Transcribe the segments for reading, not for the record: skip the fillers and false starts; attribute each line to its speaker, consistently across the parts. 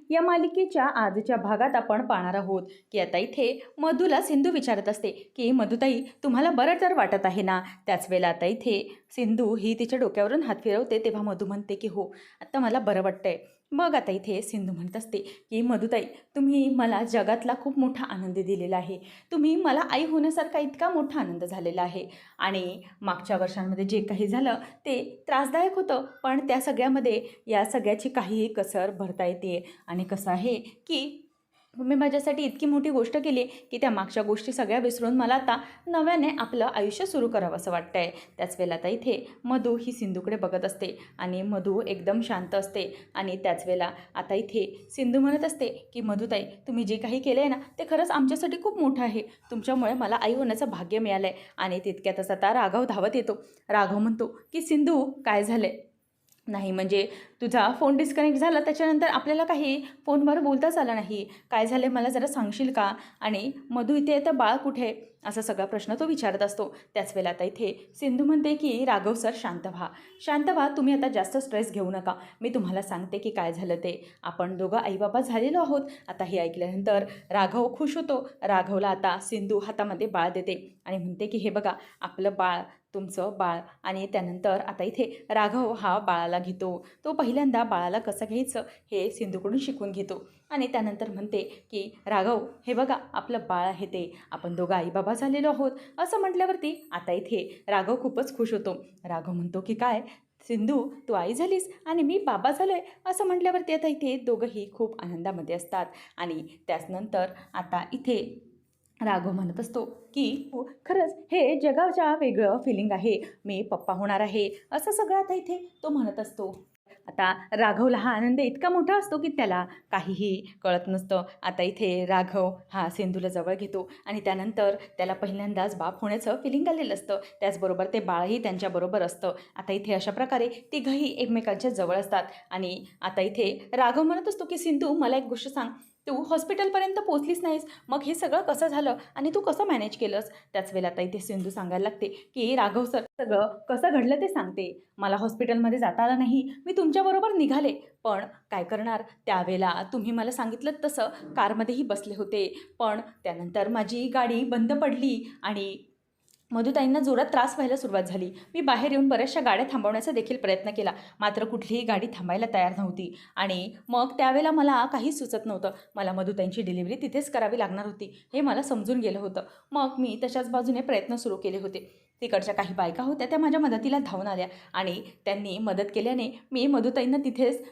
Speaker 1: या मालिकेच्या आजच्या भागात आपण पाहणार आहोत की आता इथे मधूला सिंधू विचारत असते की मधुताई तुम्हाला बरं तर वाटत आहे ना. त्याच वेळेला आता इथे सिंधू ही तिच्या डोक्यावरून हात फिरवते तेव्हा मधू म्हणते की हो आता मला बरं वाटतंय. मग आता इथे सिंधू म्हणत असते की मधुताई तुम्ही मला जगातला खूप मोठा आनंद दिलेला आहे. तुम्ही मला आई होण्यासारखा इतका मोठा आनंद झालेला आहे. आणि मागच्या वर्षांमध्ये जे काही झालं ते त्रासदायक होतं, पण त्या सगळ्यामध्ये या सगळ्याची काहीही कसर भरता येते. आणि कसं आहे की तुम्ही माझ्यासाठी इतकी मोठी गोष्ट केली की त्या मागच्या गोष्टी सगळ्या विसरून मला आता नव्याने आपलं आयुष्य सुरू करावं असं वाटतंय. त्याच वेळेला आता इथे मधू ही सिंधूकडे बघत असते आणि मधू एकदम शांत असते. आणि त्याच वेळेला आता इथे सिंधू म्हणत असते की मधुताई तुम्ही जे काही केलं आहे ना ते खरंच आमच्यासाठी खूप मोठं आहे. तुमच्यामुळे मला आई होण्याचं भाग्य मिळालं आहे. आणि तितक्यातच आता राघव धावत येतो. राघव म्हणतो की सिंधू काय झालं नाही म्हणजे तुझा फोन डिस्कनेक्ट झाला त्याच्यानंतर आपल्याला काही फोनवर बोलताच आलं नाही. काय झालं मला जरा सांगशील का. आणि मधू इथे येतं बाळ कुठे असा सगळा प्रश्न तो विचारत असतो. त्याच वेळेला आता इथे सिंधू म्हणते की राघव सर शांत व्हा शांत व्हा तुम्ही आता जास्त स्ट्रेस घेऊ नका. मी तुम्हाला सांगते की काय झालं ते. आपण दोघं आईबाबा झालेलो आहोत. आता हे ऐकल्यानंतर राघव खुश होतो. राघवला आता सिंधू हातामध्ये बाळ देते आणि म्हणते की हे बघा आपलं बाळ तुमचं बाळ. आणि त्यानंतर आता इथे राघव हा बाळाला घेतो. तो पहिल्यांदा बाळाला कसं घ्यायचं हे सिंधूकडून शिकून घेतो. आणि त्यानंतर म्हणते की राघव हे बघा आपलं बाळ आहे ते. आपण दोघं आईबाबा झालेलो आहोत असं म्हटल्यावरती आता इथे राघव खूपच खुश होतो. राघव म्हणतो की काय सिंधू तू आई झालीस आणि मी बाबा झालो आहे असं म्हटल्यावरती आता इथे दोघंही खूप आनंदामध्ये असतात. आणि त्याचनंतर आता इथे राघव म्हणत असतो की हो खरंच हे जगाच्या वेगळं फिलिंग आहे. मी पप्पा होणार आहे असं सगळं आता इथे तो म्हणत असतो. आता राघवला हा आनंद इतका मोठा असतो की त्याला काहीही कळत नसतं. आता इथे राघव हा सिंधूला जवळ घेतो आणि त्यानंतर त्याला पहिल्यांदाच बाप होण्याचं फिलिंग आलेलं असतं. त्याचबरोबर ते बाळही त्यांच्याबरोबर असतं. आता इथे अशा प्रकारे तिघंही एकमेकांच्या जवळ असतात. आणि आता इथे राघव म्हणत असतो की सिंधू मला एक गोष्ट सांग तू हॉस्पिटलपर्यंत पोचलीच नाहीस मग हे सगळं कसं झालं आणि तू कसं मॅनेज केलंस. त्याच वेळेला आता इथे सिंधू सांगायला लागते की राघव सर सगळं कसं घडलं ते सांगते. मला हॉस्पिटलमध्ये जाता आलं नाही मी तुमच्याबरोबर निघाले पण काय करणार त्यावेळेला तुम्ही मला सांगितलं तसं कारमध्येही बसले होते. पण त्यानंतर माझी गाडी बंद पडली आणि मधुताईंना जोरात त्रास व्हायला सुरुवात झाली. मी बाहेर येऊन बऱ्याचशा गाड्या थांबवण्याचा देखील प्रयत्न केला मात्र कुठलीही गाडी थांबायला तयार नव्हती. आणि मग त्यावेळेला मला काही सुचत नव्हतं. मला मधुताईंची डिलिव्हरी तिथेच करावी लागणार होती हे मला समजून गेलं होतं. मग मी तशाच बाजूने प्रयत्न सुरू केले होते. तिकडच्या काही बायका होत्या त्या माझ्या मदतीला धावून आल्या आणि त्यांनी मदत केल्याने मी मधुताईंना तिथेच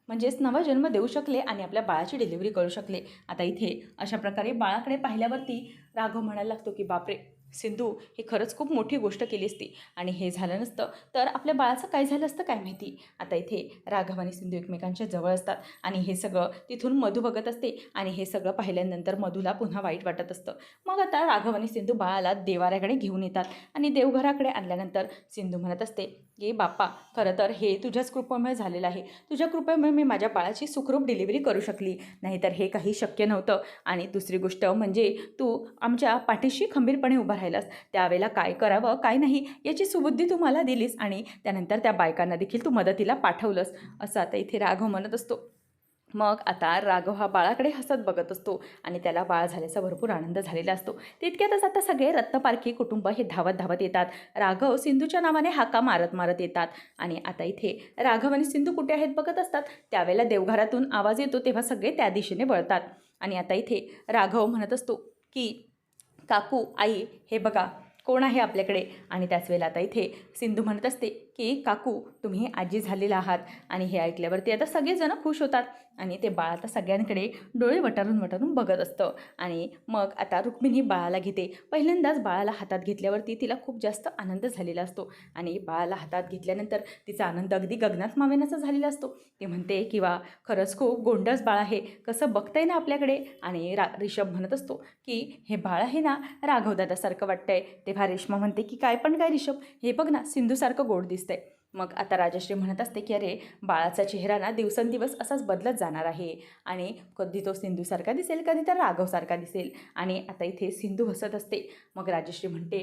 Speaker 1: म्हणजेच नवा जन्म देऊ शकले आणि आपल्या बाळाची डिलिव्हरी करू शकले. आता इथे अशा प्रकारे बाळाकडे पाहिल्यावरती राघव म्हणायला लागतो की बापरे सिंधू हे खरंच खूप मोठी गोष्ट केली असती आणि हे झालं नसतं तर आपल्या बाळाचं काय झालं असतं काय माहिती. आता इथे राघव आणि सिंधू एकमेकांच्या जवळ असतात आणि हे सगळं तिथून मधू बघत असते. आणि हे सगळं पाहिल्यानंतर मधूला पुन्हा वाईट वाटत असतं. मग आता राघव आणि सिंधू बाळाला देवाऱ्याकडे घेऊन येतात आणि देवघराकडे आणल्यानंतर सिंधू म्हणत असते की बाप्पा खरं तर हे तुझ्याच कृपेमुळे झालेलं आहे. तुझ्या कृपेमुळे मी माझ्या बाळाची सुखरूप डिलिव्हरी करू शकली नाहीतर हे काही शक्य नव्हतं. आणि दुसरी गोष्ट म्हणजे तू आमच्या पाठीशी खंबीरपणे उभा राहिलास त्यावेळेला काय करावं काय नाही याची सुबुद्धी तू मला दिलीस आणि त्यानंतर त्या बायकांना देखील तू मदतीला पाठवलंस असं आता इथे राघव म्हणत असतो. मग आता राघव हा बाळाकडे हसत बघत असतो आणि त्याला बाळ झाल्याचा भरपूर आनंद झालेला असतो. तितक्यातच आता सगळे रत्नपारखी कुटुंब हे धावत धावत येतात. राघव सिंधूच्या नावाने हाका मारत मारत येतात. आणि आता इथे राघव आणि सिंधू कुठे आहेत बघत असतात. त्यावेळेला देवघरातून आवाज येतो तेव्हा सगळे त्या दिशेने वळतात. आणि आता इथे राघव म्हणत असतो की काकू आई हे बघा कोण आहे आपल्याकडे. आणि त्याच वेळेला आता इथे सिंधू म्हणत असते की काकू तुम्ही आजी झालेला आहात. आणि हे ऐकल्यावरती आता सगळेजण खुश होतात आणि ते बाळ आता सगळ्यांकडे डोळे वटारून वटारून बघत असतं. आणि मग आता रुक्मिणी बाळाला घेते. पहिल्यांदाच बाळाला हातात घेतल्यावरती तिला खूप जास्त आनंद झालेला असतो. आणि बाळाला हातात घेतल्यानंतर तिचा आनंद अगदी गगनात मावेनासा झालेला असतो. ती म्हणते किंवा खरंच खूप गोंडस बाळ आहे कसं बघताय ना आपल्याकडे. आणि रिषभ म्हणत असतो की हे बाळ आहे ना राघवदादासारखं वाटतंय. तेव्हा रेश्मा म्हणते की काय पण काय रिषभ हे बघ ना सिंधूसारखं गोड दिसतंय. मग आता राजश्री म्हणत असते की अरे बाळाचा चेहरा ना दिवसेंदिवस असाच बदलत जाणार आहे आणि कधी तो सिंधूसारखा दिसेल कधी तर राघवसारखा दिसेल. आणि आता इथे सिंधू हसत असते. मग राजश्री म्हणते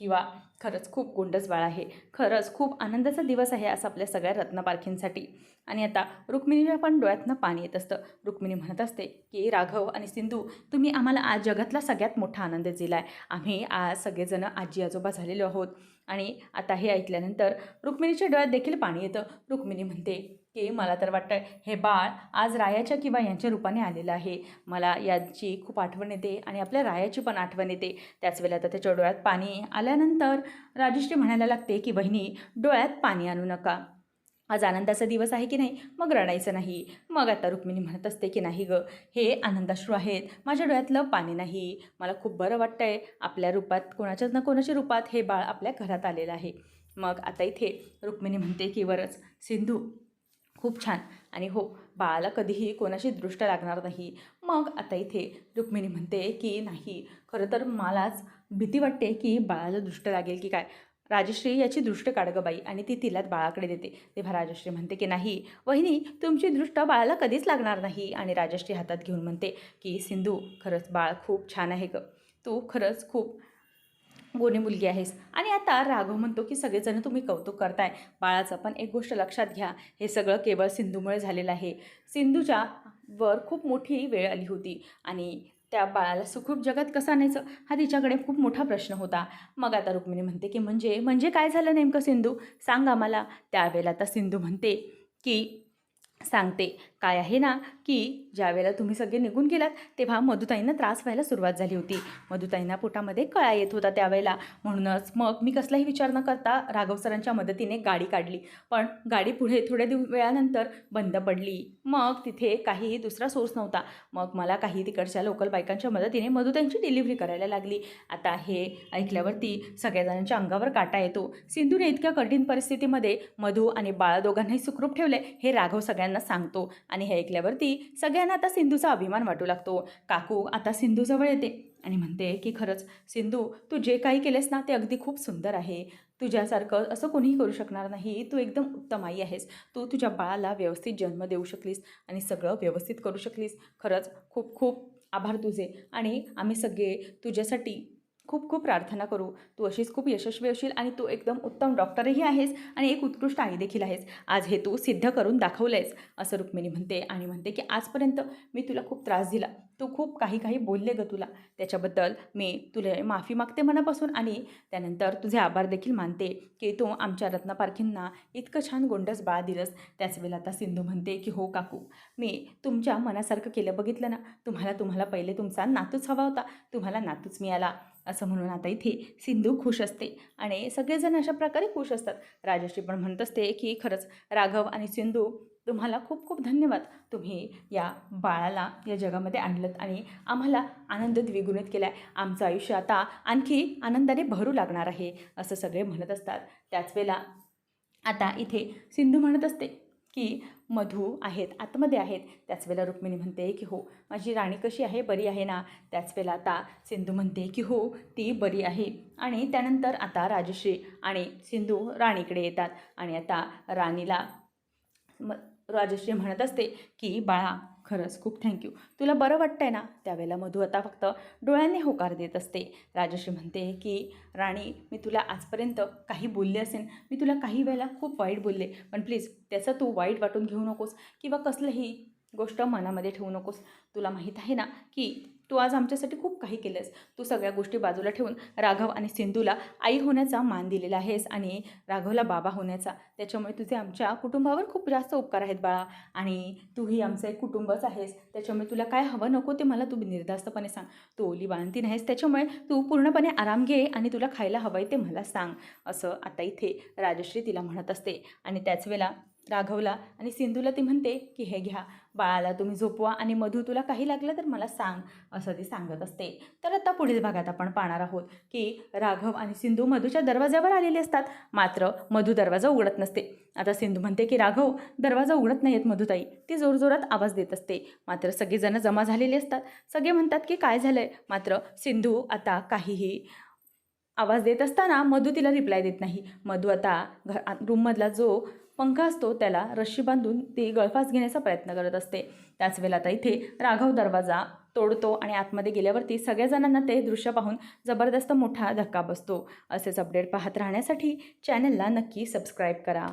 Speaker 1: किंवा खरंच खूप गोंडस बाळ आहे खरंच खूप आनंदाचा दिवस आहे असं आपल्या सगळ्या रत्नपारखींसाठी. आणि आता रुक्मिणीच्या पण डोळ्यातनं पाणी येत असतं. रुक्मिणी म्हणत असते की राघव आणि सिंधू, तुम्ही आम्हाला आज जगातला सगळ्यात मोठा आनंद दिला आहे. आम्ही आज सगळेजण आजी आजोबा झालेलो आहोत. आणि आता हे ऐकल्यानंतर रुक्मिणीच्या डोळ्यात देखील पाणी येतं. रुक्मिणी म्हणते की मला तर वाटतं हे बाळ आज रायाच्या किंवा यांच्या रूपाने आलेलं आहे. मला यांची खूप आठवण येते आणि आपल्या रायाची पण आठवण येते. त्याच वेळेला आता त्याच्या डोळ्यात पाणी आल्यानंतर राजश्री म्हणायला लागते की बहिणी, डोळ्यात पाणी आणू नका. आज आनंदाचा दिवस आहे की नाही, मग रडायचं नाही. मग आता रुक्मिणी म्हणत असते की नाही गं, हे आनंदाश्रू आहेत, माझ्या डोळ्यातलं पाणी नाही. मला खूप बरं वाटतं आहे, आपल्या रूपात कोणाच्या ना कोणाच्या रूपात हे बाळ आपल्या घरात आलेलं आहे. मग आता इथे रुक्मिणी म्हणते की वरच सिंधू, खूप छान. आणि हो, बाळाला कधीही कोणाची दृष्ट लागणार नाही. मग आता इथे रुक्मिणी म्हणते की नाही, खरं तर मलाच भीती वाटते की बाळाला दृष्ट लागेल की काय. राजश्री याची दृष्ट काढ गं बाई, आणि ती तिलाच बाळाकडे देते. तेव्हा राजश्री म्हणते की नाही वहिनी, तुमची दृष्ट बाळाला कधीच लागणार नाही. आणि राजश्री हातात घेऊन म्हणते की सिंधू, खरंच बाळ खूप छान आहे गं, तू खरंच खूप गोणी मुलगी आहेस. आणि आता राघव म्हणतो की सगळेजण तुम्ही कौतुक करताय बाळाचं, पण एक गोष्ट लक्षात घ्या, हे सगळं केवळ सिंधूमुळे झालेलं आहे. सिंधूच्या वर खूप मोठी वेळ आली होती आणि त्या बाळाला सुखरूप जगात कसं आणायचं हा तिच्याकडे खूप मोठा प्रश्न होता. मग आता रुक्मिणी म्हणते की म्हणजे म्हणजे काय झालं नेमकं सिंधू, सांग आम्हाला. त्यावेळेला आता सिंधू म्हणते की सांगते, काय आहे ना की ज्यावेळेला तुम्ही सगळे निघून गेलात तेव्हा मधुताईंना त्रास व्हायला सुरुवात झाली होती. मधुताईंना पोटामध्ये कळा येत होता त्यावेळेला. म्हणूनच मग मी कसलाही विचार न करता राघव सरांच्या मदतीने गाडी काढली. पण गाडी पुढे थोड्या वेळानंतर बंद पडली. मग तिथे काही दुसरा सोर्स नव्हता. मग मला काही तिकडच्या लोकल बायकांच्या मदतीने मधुताईंची डिलिव्हरी करायला लागली. आता हे ऐकल्यावरती सगळ्याजणांच्या अंगावर काटा येतो. सिंधूने इतक्या कठीण परिस्थितीमध्ये मधू आणि बाळा दोघांनाही सुखरूप ठेवले हे राघव सगळ्यांना सांगतो. आणि हे ऐकल्यावरती सगळ्यांना आता सिंधूचा अभिमान वाटू लागतो. काकू आता सिंधूजवळ येते आणि म्हणते की खरंच सिंधू, तू जे काही केलेस ना ते अगदी खूप सुंदर आहे. तुझ्यासारखं असं कोणीही करू शकणार नाही. तू एकदम उत्तम आई आहेस. तू तुझ्या बाळाला व्यवस्थित जन्म देऊ शकलीस आणि सगळं व्यवस्थित करू शकलीस. खरंच खूप खूप आभार तुझे. आणि आम्ही सगळे तुझ्यासाठी खूप खूप प्रार्थना करू. तू अशीच खूप यशस्वी होशील आणि तू एकदम उत्तम डॉक्टरही आहेस आणि एक उत्कृष्ट आई देखील आहेस. आज हे तू सिद्ध करून दाखवलं आहेस, असं रुक्मिणी म्हणते. आणि म्हणते की आजपर्यंत मी तुला खूप त्रास दिला, तू खूप काही बोलले गं तुला, त्याच्याबद्दल मी तुला माफी मागते मनापासून. आणि त्यानंतर तुझे आभार देखील मानते की तू आमच्या रत्नापारखींना इतकं छान गोंडस बाळ दिलंस. त्याच वेळेला आता सिंधू म्हणते की हो काकू, मी तुमच्या मनासारखं केलं. बघितलं ना, तुम्हाला पहिले तुमचा नातूच हवा होता, तुम्हाला नातूच मिळाला. असं म्हणून आता इथे सिंधू खुश असते आणि सगळेजण अशा प्रकारे खुश असतात. राजश्री पण म्हणत असते की खरंच राघव आणि सिंधू, तुम्हाला खूप खूप धन्यवाद. तुम्ही या बाळाला या जगामध्ये आणलं आणि आम्हाला आनंद द्विगुणित केला आहे. आमचं आयुष्य आता आणखी आनंदाने भरू लागणार आहे, असं सगळे म्हणत असतात. त्याच वेळेला आता इथे सिंधू म्हणत असते की मधू आहेत, आतमध्ये आहेत. त्याच वेळेला रुक्मिणी म्हणते की हो, माझी राणी कशी आहे, बरी आहे ना. त्याच वेळेला आता सिंधू म्हणते की हो, ती बरी आहे. आणि त्यानंतर आता राजश्री आणि सिंधू राणीकडे येतात. आणि आता राणीला राजश्री म्हणत असते की बाळा, खरंच खूप थँक्यू, तुला बरं वाटतं आहे ना. त्यावेळेला मधू आता फक्त डोळ्याने होकार देत असते. राजश्री म्हणते की राणी, मी तुला आजपर्यंत काही बोलले असेल, मी तुला काही वेळेला खूप वाईट बोलले, पण प्लीज त्याचं तू वाईट वाटून घेऊ नकोस किंवा कसलंही गोष्ट मनामध्ये ठेवू नकोस. तुला माहीत आहे ना की तू आज आमच्यासाठी खूप काही केलंस. तू सगळ्या गोष्टी बाजूला ठेवून राघव आणि सिंधूला आई होण्याचा मान दिलेला आहेस आणि राघवला बाबा होण्याचा. त्याच्यामुळे तुझे आमच्या कुटुंबावर खूप जास्त उपकार आहेत बाळा. आणि तूही आमचं एक कुटुंबच आहेस. त्याच्यामुळे तुला काय हवं नको ते मला तू निर्धास्तपणे सांग. तू ओली बाळंतीण आहेस, त्याच्यामुळे तू पूर्णपणे आराम घे आणि तुला खायला हवं आहे ते मला सांग, असं आता इथे राजश्री तिला म्हणत असते. आणि त्याच वेळेला राघवला आणि सिंधूला ती म्हणते की हे घ्या, बाळाला तुम्ही झोपवा आणि मधू तुला काही लागलं तर मला सांग, असं ती सांगत असते. तर आता पुढील भागात आपण पाहणार आहोत की राघव आणि सिंधू मधूच्या दरवाज्यावर आलेले असतात. मात्र मधू दरवाजा उघडत नसते. आता सिंधू म्हणते की राघव, दरवाजा उघडत नाही आहेत मधुताई. ती जोरजोरात आवाज देत असते. मात्र सगळेजण जमा झालेले असतात. सगळे म्हणतात की काय झालंय. मात्र सिंधू आता काहीही आवाज देत असताना मधू तिला रिप्लाय देत नाही. मधू आता रूममधला जो पंखा असतो त्याला रश्शी बांधून ती गळफास घेण्याचा प्रयत्न करत असते. त्याच वेळेला आता इथे राघव दरवाजा तोडतो आणि आतमध्ये गेल्यावरती सगळ्या जणांना ते दृश्य पाहून जबरदस्त मोठा धक्का बसतो. असेच अपडेट पाहत राहण्यासाठी चॅनलला नक्की सबस्क्राईब करा.